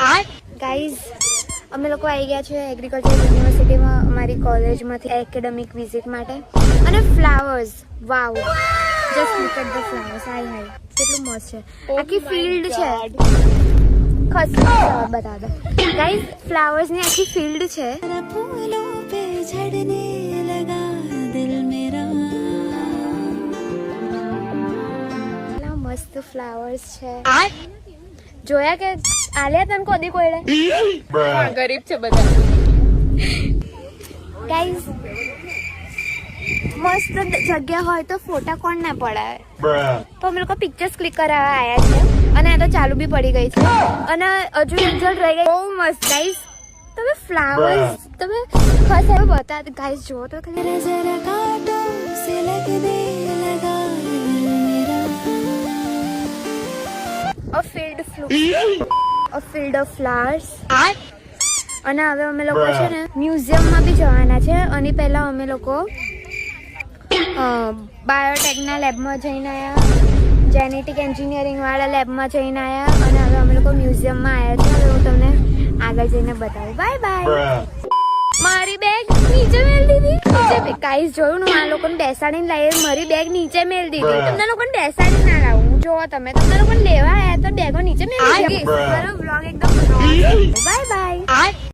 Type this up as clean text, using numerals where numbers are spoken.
guys અમે લોકો આવી ગયા છે એગ્રીકલ્ચર યુનિવર્સિટીમાં અમારી કોલેજમાંથી એકેડેમિક વિઝિટ માટે અને flowers wow just look at the flowers હાય કેટલું મસ્ત છે આખી ફિલ્ડ છે ખસ બતા દો ગાઈઝ ફ્લાવર્સ ની આખી ફિલ્ડ છે ફૂલોं पे झड़ने लगा दिल मेरा કેટલા મસ્ત ફ્લાવર્સ છે જોયા કે આલિયા તને કોદી કોઈડે ગરીબ છે બધા ગાઈઝ મસ્ત જગ્યા હોય તો ફોટા કોણ ના પડાવે તો અમે લોકો પિક્ચર્સ ક્લિક કરાવવા આવ્યા છે અને આ તો ચાલુ બી પડી ગઈ છે અને હજુ રિઝલ્ટ રહી ગઈ બહુ મસ્ત ગાઈઝ તમે ફ્લાવર્સ તમે ખાસ એવું બતા ગાઈઝ જો તો ખાલી જરા કાંટો સે લગને લગા મેરા a field of flowers અને હવે અમે લોકો છે ને મ્યુઝિયમમાં બી જવાના છે અને પહેલા અમે લોકો બાયોટેકના લેબમાં જઈને આવ્યા જેનેટિક એન્જિનિયરિંગ વાળા લેબમાં જઈને આવ્યા અને હવે અમે લોકો મ્યુઝિયમમાં આવ્યા છે હવે હું તમને આગળ જઈને બતાવું બાય બાય મારી બેગ નીચે મેલ દીધી નીચે ગાઈસ જોયું ને આ લોકોને બેસાડીને લાવી મારી બેગ નીચે મેલ દીધી તમને લોકોને બેસાડી ના લાવું જો તમે તમને લોકોને લેવા આવ્યા તો બેગો નીચે મેલ દીધી મારો વ્લોગ એકદમ બાય બાય